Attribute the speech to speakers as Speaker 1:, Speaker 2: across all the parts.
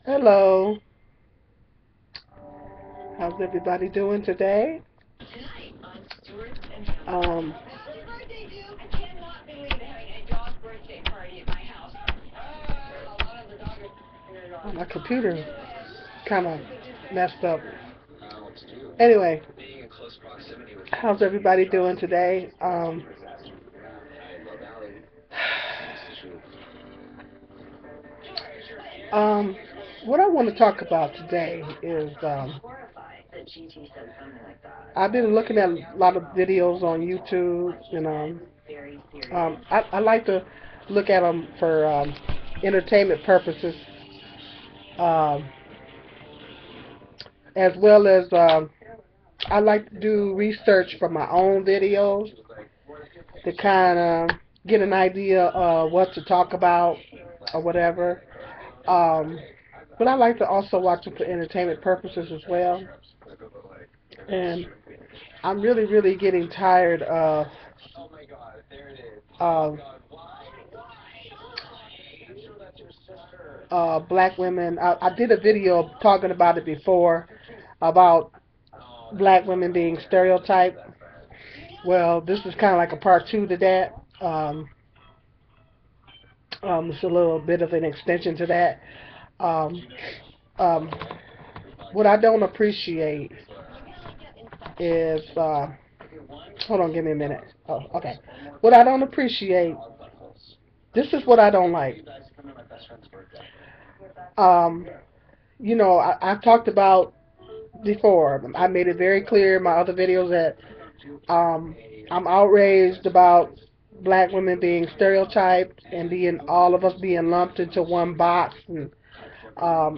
Speaker 1: Hello. How's everybody doing today? Um, my computer kind of messed up. Anyway, how's everybody doing today? Um, what I want to talk about today is I've been looking at a lot of videos on YouTube, and I like to look at them for entertainment purposes, um, as well as I like to do research for my own videos to kind of get an idea of what to talk about or whatever. Um, but I like to also watch them for entertainment purposes as well. And I'm really, really getting tired of black women. I did a video talking about it before about black women being stereotyped. Well, this is kind of like a part two to that. It's a little bit of an extension to that. Um, um, what I don't appreciate is, hold on, give me a minute. Oh, okay. What I don't appreciate, this is what I don't like. Um, I've talked about before. I made it very clear in my other videos that I'm outraged about black women being stereotyped and being all of us being lumped into one box. And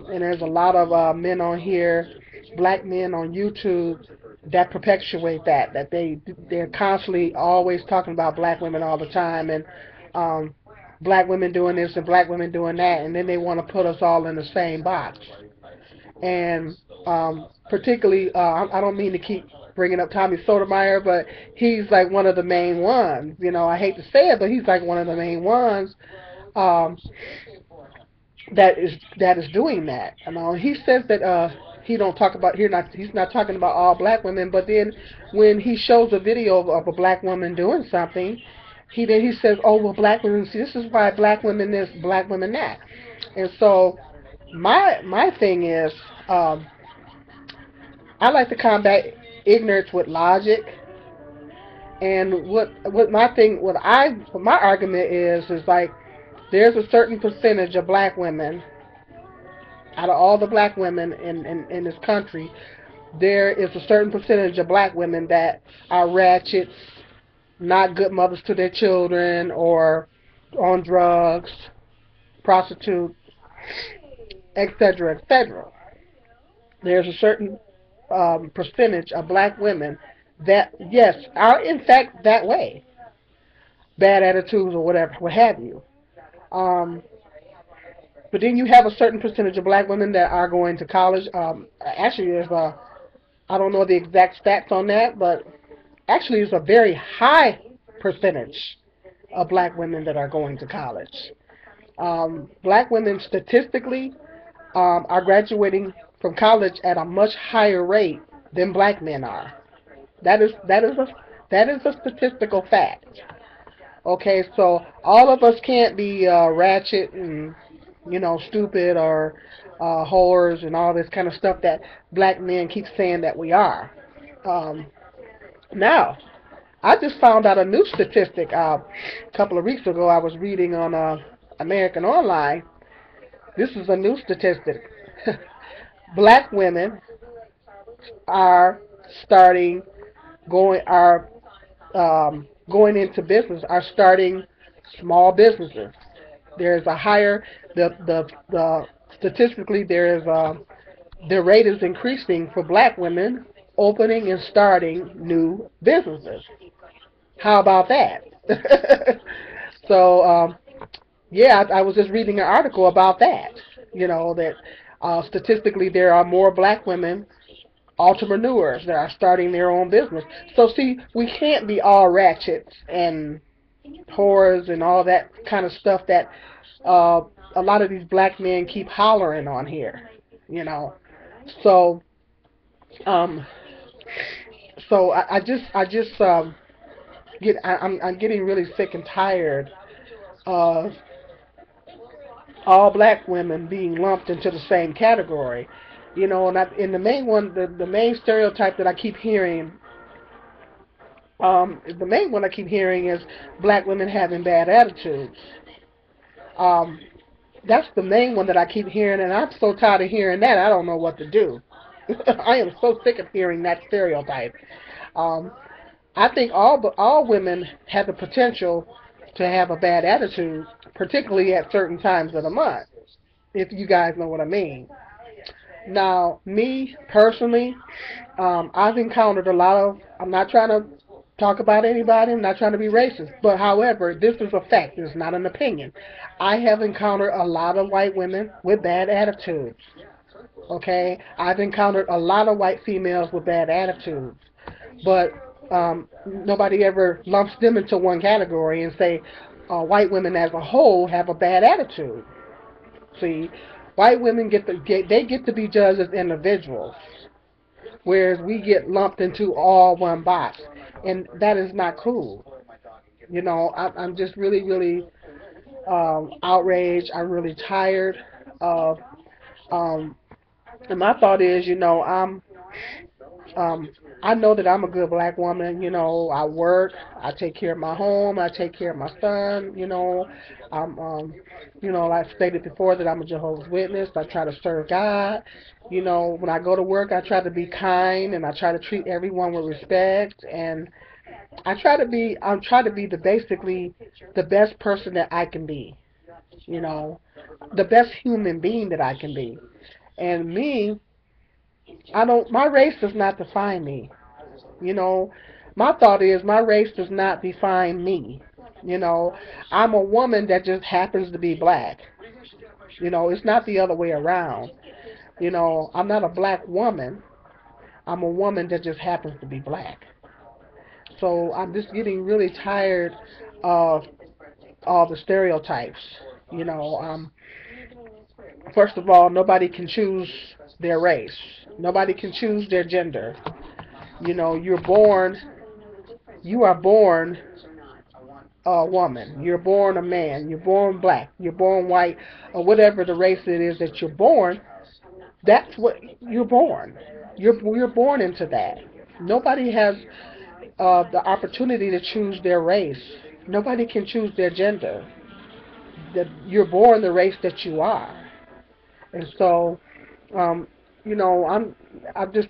Speaker 1: there's a lot of men on here, black men on YouTube, that perpetuate that they're constantly always talking about black women all the time, and black women doing this and black women doing that, and then they want to put us all in the same box. And particularly, I don't mean to keep bringing up Tommy Sotomayor, but he's like one of the main ones. I hate to say it, but he's like one of the main ones um, that is doing that. He says that he don't talk about he's not talking about all black women, but then when he shows a video of a black woman doing something, he says, oh well, black women, see, this is why black women this, black women that. And so my thing is, I like to combat ignorance with logic. And what my argument is like, there's a certain percentage of black women, out of all the black women in this country, there is a certain percentage of black women that are ratchets, not good mothers to their children, or on drugs, prostitutes, etc., etc. There's a certain percentage of black women that, yes, are in fact that way, bad attitudes or whatever, what have you. Um, but then you have a certain percentage of black women that are going to college. Actually, I don't know the exact stats on that, but actually, it's a very high percentage of black women that are going to college. Black women statistically are graduating from college at a much higher rate than black men are. That is a statistical fact. Okay, so all of us can't be ratchet and stupid, or whores and all this kind of stuff that black men keep saying that we are. Um, Now, I just found out a new statistic a couple of weeks ago. I was reading on American Online. This is a new statistic. Black women are starting going are going into business, are starting small businesses. There's a higher the statistically there is the rate is increasing for black women opening and starting new businesses. How about that? So, yeah, I was just reading an article about that. That statistically there are more black women entrepreneurs that are starting their own business. So, see, we can't be all ratchets and whores and all that kind of stuff that uh, a lot of these black men keep hollering on here, you know. So, um, I'm getting really sick and tired of all black women being lumped into the same category, you know. And the main one, the main stereotype that I keep hearing, the main one I keep hearing is black women having bad attitudes. Um, that's the main one that I keep hearing, and I'm so tired of hearing that I don't know what to do. I am so sick of hearing that stereotype. Um, I think all women have the potential to have a bad attitude, particularly at certain times of the month, if you guys know what I mean. Now, me personally, I've encountered a lot of. I'm not trying to talk about anybody. I'm not trying to be racist, but however, this is a fact. It's not an opinion. I have encountered a lot of white women with bad attitudes. Okay, I've encountered a lot of white females with bad attitudes, but nobody ever lumps them into one category and say white women as a whole have a bad attitude. See, white women get to be judged as individuals, whereas we get lumped into all one box, and that is not cool. You know, I'm just really outraged. I'm really tired of. Um, and my thought is, you know, Um, I know that I'm a good black woman. You know, I work, I take care of my home, I take care of my son. You know, like I stated before, that I'm a Jehovah's Witness. I try to serve God. You know, when I go to work, I try to be kind and I try to treat everyone with respect. And I'm trying to be basically the best person that I can be. You know, the best human being that I can be. And me, my race does not define me. You know, my thought is my race does not define me. You know, I'm a woman that just happens to be black. You know, it's not the other way around. You know, I'm not a black woman. I'm a woman that just happens to be black. So I'm just getting really tired of all the stereotypes. You know, first of all, nobody can choose their race. Nobody can choose their gender. You know, you are born a woman, you're born a man, you're born black, you're born white, or whatever the race it is that you're born. That's what you're born. You're born into that. Nobody has the opportunity to choose their race. Nobody can choose their gender. That you're born the race that you are. And so, um, you know, I'm just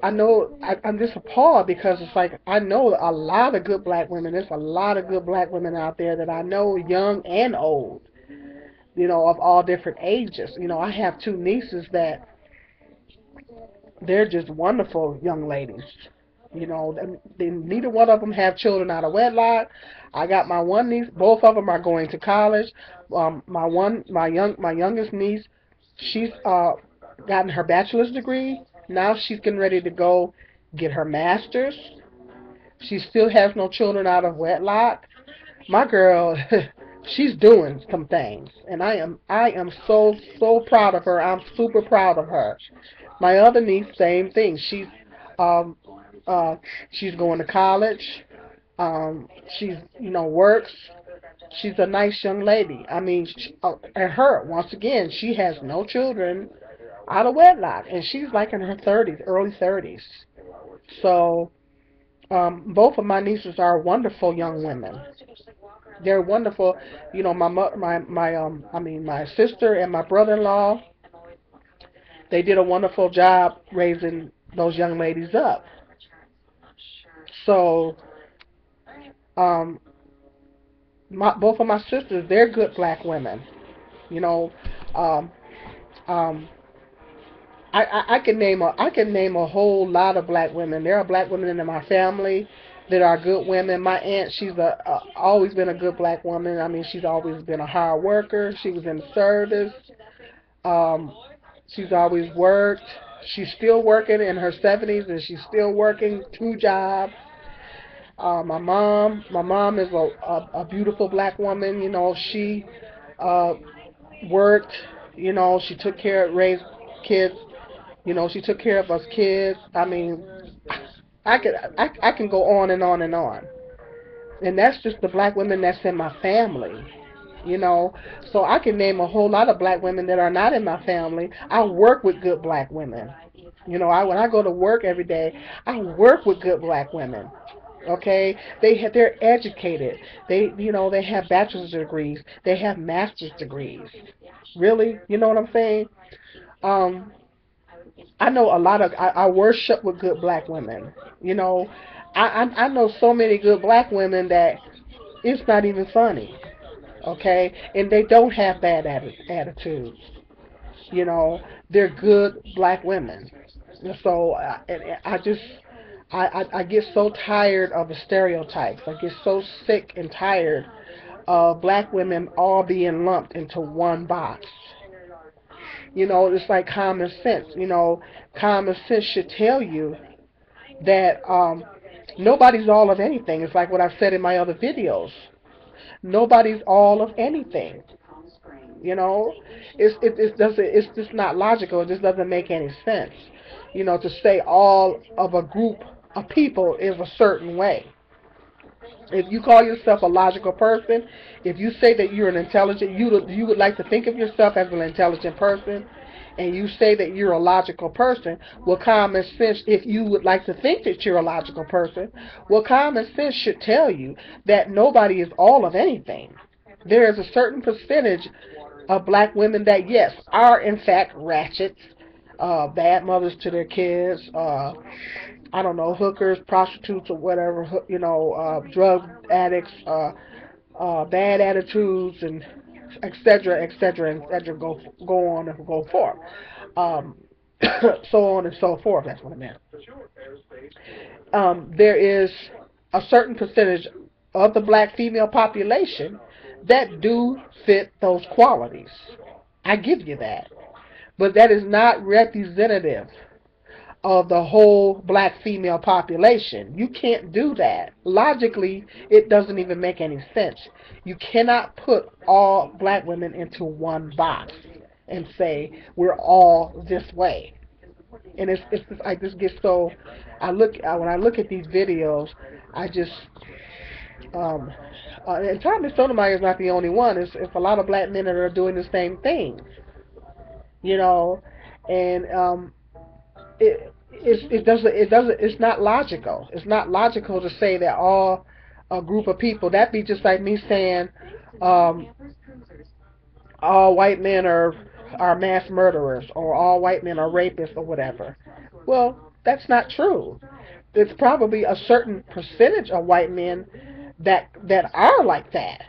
Speaker 1: I'm just appalled because it's like I know a lot of good black women. There's a lot of good black women out there that I know, young and old, you know, of all different ages. You know, I have two nieces that they're just wonderful young ladies. You know, neither one of them have children out of wedlock. I got my one niece; both of them are going to college. My youngest niece, she's gotten her bachelor's degree. Now she's getting ready to go get her master's. She still has no children out of wedlock. My girl, she's doing some things, and I am so proud of her. I'm super proud of her. My other niece, same thing. Um uh she's going to college. She's works. She's a nice young lady. I mean, and her once again, she has no children out of wedlock, and she's like in her 30s, early 30s. So both of my nieces are wonderful young women. They're wonderful. You know, my sister and my brother-in-law, they did a wonderful job raising those young ladies up. So, um, both of my sisters, they're good black women. You know, um, um, I can name a whole lot of black women. There are black women in my family that are good women. My aunt, she's always been a good black woman. I mean, she's always been a hard worker. She was in the service. Um, she's always worked. She's still working in her 70s, and she's still working two jobs. My mom is a beautiful black woman. You know, she uh, worked, you know, she took care of, raised kids, you know, she took care of us kids. I mean, I can go on and on and on. And that's just the black women that's in my family, you know. So I can name a whole lot of black women that are not in my family. I work with good black women. You know, when I go to work every day, I work with good black women. Okay, they're educated. They have bachelor's degrees. They have master's degrees. Really, you know what I'm saying? Um, I know a lot of I worship with good black women. You know, I know so many good black women that it's not even funny. Okay, and they don't have bad attitudes. You know, they're good black women. So I just I get so tired of the stereotypes. I get so sick and tired of black women all being lumped into one box. You know, it's like common sense. You know, common sense should tell you that nobody's all of anything. It's like what I've said in my other videos. Nobody's all of anything. You know, it's just not logical. It just doesn't make any sense. You know, to say all of a group of people is a certain way. If you call yourself a logical person, if you say that you're an intelligent, you would like to think of yourself as an intelligent person, and you say that you're a logical person, well, common sense, if you would like to think that you're a logical person, well, common sense should tell you that nobody is all of anything. There is a certain percentage of black women that, yes, are in fact ratchets, bad mothers to their kids, I don't know, hookers, prostitutes, or whatever, you know, drug addicts, bad attitudes, and et cetera, et cetera, et cetera, go on and go forth. Um, so on and so forth, that's what I meant. There is a certain percentage of the black female population that do fit those qualities. I give you that. But that is not representative of the whole black female population. You can't do that. Logically, it doesn't even make any sense. You cannot put all black women into one box and say we're all this way. And it's just, I just get so when I look at these videos, I just and Tommy Sotomayor is not the only one. It's a lot of black men that are doing the same thing, you know, and it's not logical. It's not logical to say that all a group of people. That'd be just like me saying all white men are mass murderers, or all white men are rapists, or whatever. Well, that's not true. There's probably a certain percentage of white men that are like that,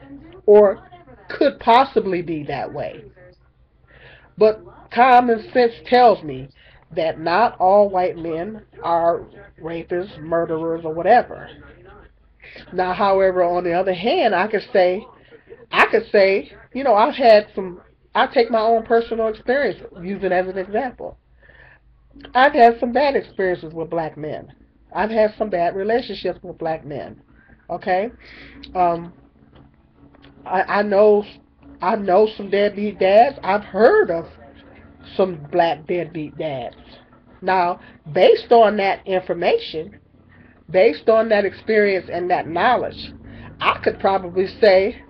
Speaker 1: or could possibly be that way. But common sense tells me that not all white men are rapists, murderers, or whatever. Now, however, on the other hand, I could say, you know, I take my own personal experience, use it as an example. I've had some bad experiences with black men. I've had some bad relationships with black men. Okay, um, I know some deadbeat dads. I've heard of some black deadbeat dads. Now, based on that information, based on that experience and that knowledge, I could probably say,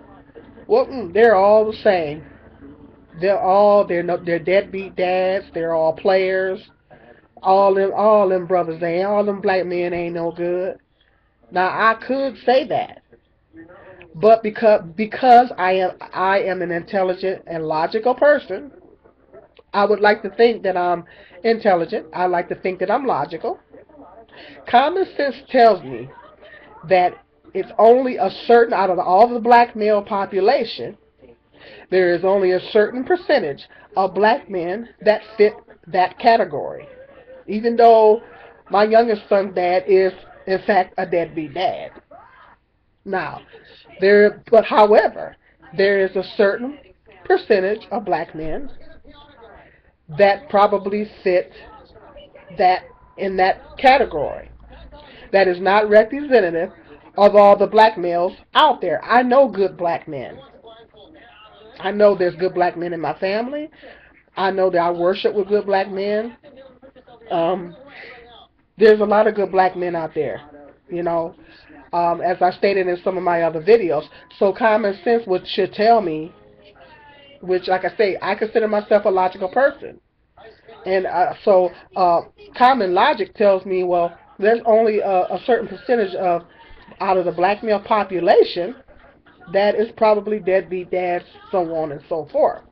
Speaker 1: well, they're all the same. They're deadbeat dads. They're all players. All them brothers, all them black men ain't no good. Now, I could say that, but because I am an intelligent and logical person, I would like to think that I'm intelligent. I like to think that I'm logical. Common sense tells me that it's only a certain, out of all the black male population, there is only a certain percentage of black men that fit that category. Even though my youngest son's dad is, in fact, a deadbeat dad. Now, however, there is a certain percentage of black men that probably fit that in that category. That is not representative of all the black males out there. I know good black men. I know there's good black men in my family. I know that I worship with good black men. Um, there's a lot of good black men out there, you know, as I stated in some of my other videos. So common sense should tell me, which, like I say, I consider myself a logical person. And common logic tells me, well, there's only a certain percentage of out of the black male population that is probably deadbeat dads, so on and so forth.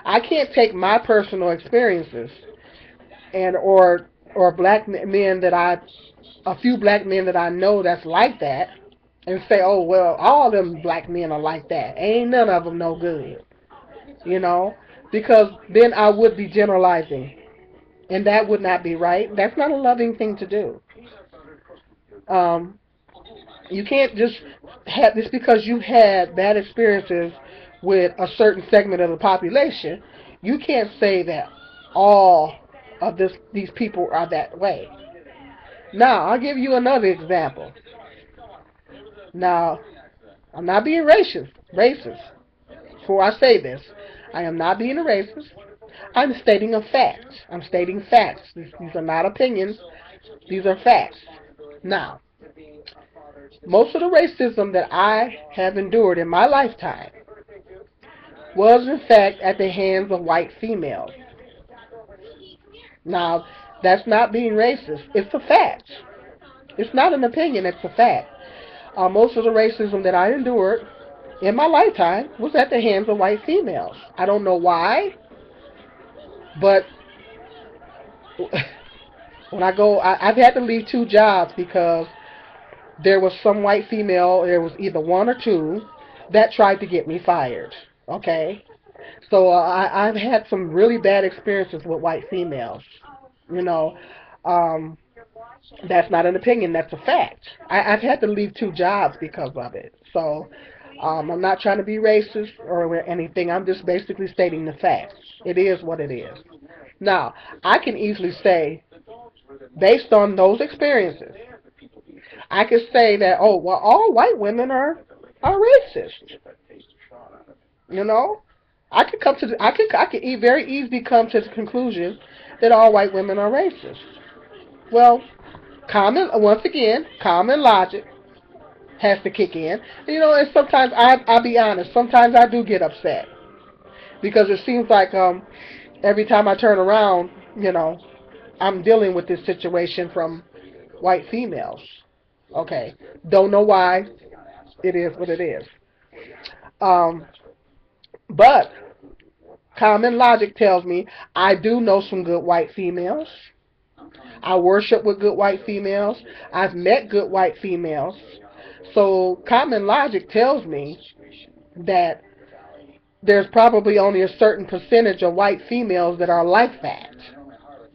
Speaker 1: I can't take my personal experiences and or black men that a few black men that I know that's like that, and say, oh well, all them black men are like that. Ain't none of them no good, you know, because then I would be generalizing, and that would not be right. That's not a loving thing to do. Um, you can't just have this because you had bad experiences with a certain segment of the population. You can't say that all of these people are that way. Now, I'll give you another example. Now, I'm not being racist. Before I say this, I am not being a racist. I'm stating a fact. I'm stating facts. These are not opinions. These are facts. Now, most of the racism that I have endured in my lifetime was, in fact, at the hands of white females. Now, that's not being racist. It's a fact. It's not an opinion. It's a fact. Most of the racism that I endured in my lifetime was at the hands of white females. I don't know why, but when I've had to leave 2 jobs because there was some white female, there was either one or two, that tried to get me fired. Okay? So I've had some really bad experiences with white females. You know, um, that's not an opinion, that's a fact. I've had to leave 2 jobs because of it. So I'm not trying to be racist or anything. I'm just basically stating the facts. It is what it is. Now, I can easily say, based on those experiences, I could say that, oh, well, all white women are racist. You know, I could very easily come to the conclusion that all white women are racist. Well, once again, common logic has to kick in. You know, and sometimes I'll be honest, sometimes I do get upset because it seems like every time I turn around, you know, I'm dealing with this situation from white females. Okay, don't know why. It is what it is. Um, but common logic tells me I do know some good white females. I worship with good white females. I've met good white females. So common logic tells me that there's probably only a certain percentage of white females that are like that.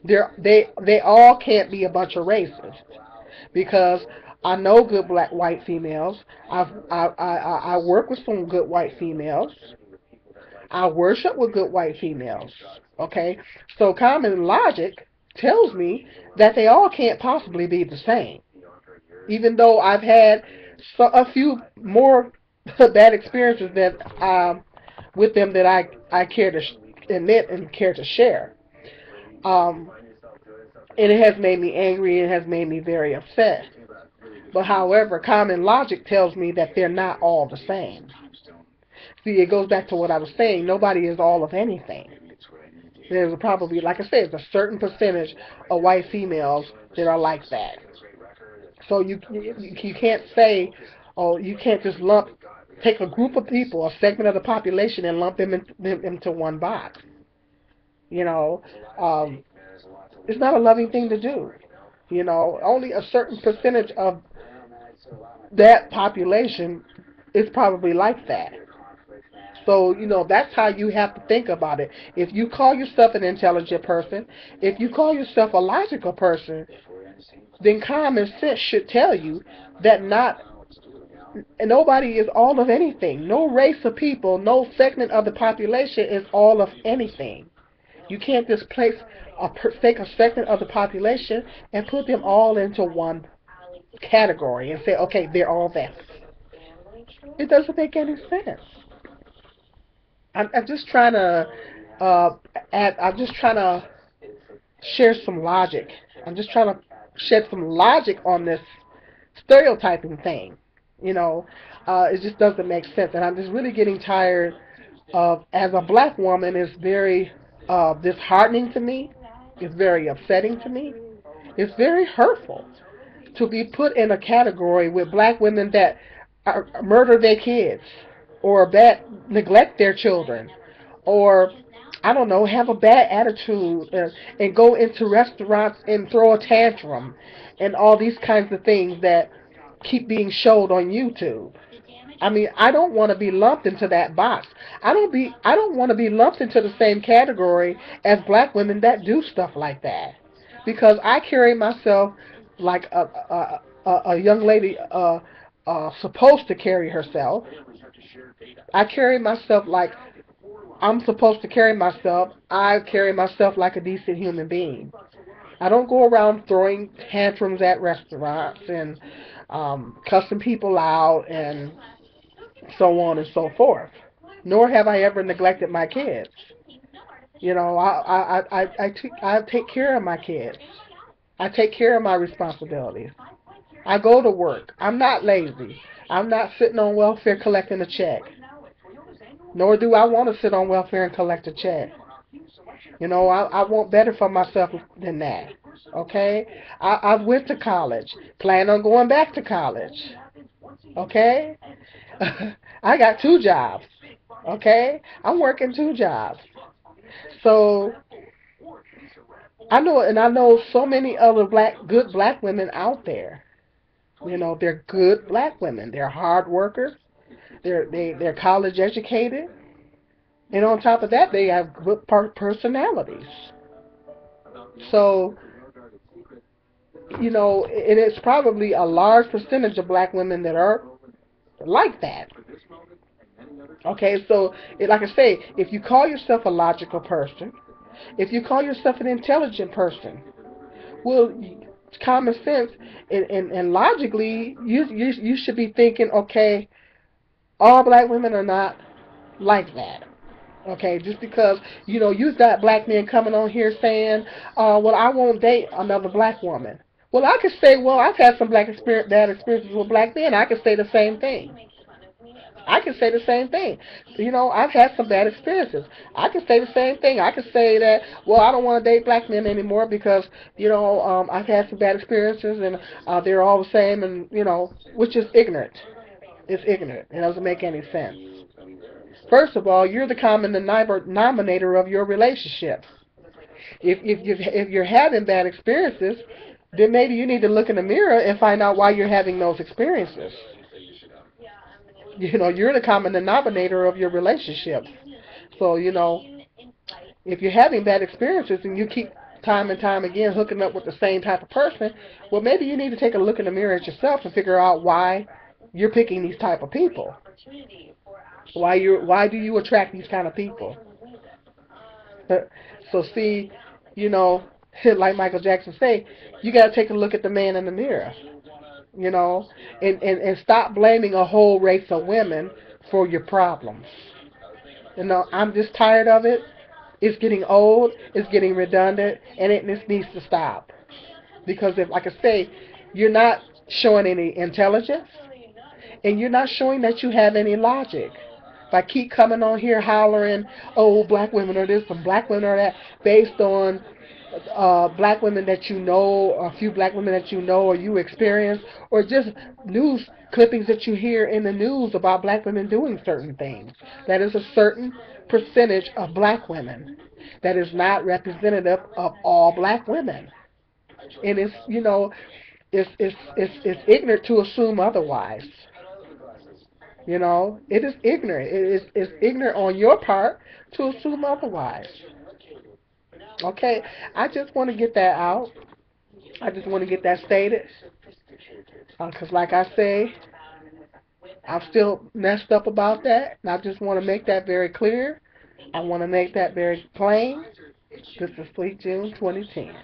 Speaker 1: They all can't be a bunch of racists because I know good white females. I work with some good white females. I worship with good white females. Okay, so common logic tells me that they all can't possibly be the same. Even though I've had a few more bad experiences that with them that I care to admit and care to share. Um, and it has made me angry. It has made me very upset. But however, common logic tells me that they're not all the same. See, it goes back to what I was saying. Nobody is all of anything. There's probably, like I said, a certain percentage of white females that are like that. So you can't say, oh, you can't just take a group of people, a segment of the population, and lump them into one box. You know, it's not a loving thing to do. You know, only a certain percentage of that population is probably like that. So, you know, that's how you have to think about it. If you call yourself an intelligent person, if you call yourself a logical person, then common sense should tell you that nobody is all of anything. No race of people, no segment of the population is all of anything. You can't just take a segment of the population and put them all into one category and say, okay, they're all that. It doesn't make any sense. I'm just trying to uh, I'm just trying to share some logic. I'm just trying to shed some logic on this stereotyping thing. You know, it just doesn't make sense, and I'm just really getting tired of. As a black woman, it's very disheartening to me. It's very upsetting to me. It's very hurtful to be put in a category with black women that murder their kids or that neglect their children or I don't know, have a bad attitude and go into restaurants and throw a tantrum and all these kinds of things that keep being showed on YouTube. I mean, I don't want to be lumped into that box. I don't want to be lumped into the same category as black women that do stuff like that. Because I carry myself like a young lady supposed to carry herself. I carry myself like I'm supposed to carry myself. I carry myself like a decent human being. I don't go around throwing tantrums at restaurants and cussing people out and so on and so forth. Nor have I ever neglected my kids. You know, I take care of my kids. I take care of my responsibilities. I go to work. I'm not lazy. I'm not sitting on welfare collecting a check. Nor do I want to sit on welfare and collect a check. You know, I want better for myself than that. Okay? I went to college. Plan on going back to college. Okay? I got 2 jobs. Okay? I'm working 2 jobs. So I know so many other good black women out there. You know, they're good black women. They're hard workers. They're college educated. And on top of that, they have good personalities. So, you know, and it's probably a large percentage of black women that are like that. Okay, so like I say, if you call yourself a logical person, if you call yourself an intelligent person, well, common sense and logically, you should be thinking, okay, all black women are not like that. Okay, just because, you know, you got black men coming on here saying, well, I won't date another black woman. Well, I could say, well, I've had some bad experiences with black men. I could say the same thing. I can say the same thing. You know, I've had some bad experiences. I can say the same thing. I can say that, well, I don't want to date black men anymore because, you know, I've had some bad experiences and they're all the same and, you know, which is ignorant. It's ignorant. It doesn't make any sense. First of all, you're the common denominator of your relationship. If you're having bad experiences, then maybe you need to look in the mirror and find out why you're having those experiences. You know, you're the common denominator of your relationship. So, you know, if you're having bad experiences and you keep time and time again hooking up with the same type of person, well, maybe you need to take a look in the mirror at yourself and figure out why you're picking these type of people. Why do you attract these kind of people? So see, you know, like Michael Jackson say, you got to take a look at the man in the mirror. You know, and stop blaming a whole race of women for your problems. You know, I'm just tired of it. It's getting old, it's getting redundant, and it just needs to stop. Because if, like I say, you're not showing any intelligence, and you're not showing that you have any logic. If I keep coming on here hollering, oh, black women are this and black women are that, based on black women that you know, a few black women that you know or you experience, or just news clippings that you hear in the news about black women doing certain things. That is a certain percentage of black women. That is not representative of all black women. And it's, you know, it's ignorant to assume otherwise. You know, it is ignorant. It's ignorant on your part to assume otherwise. Okay, I just want to get that out. I just want to get that stated. Because like I say, I'm still messed up about that. And I just want to make that very clear. I want to make that very plain. This is Sweet June 2010.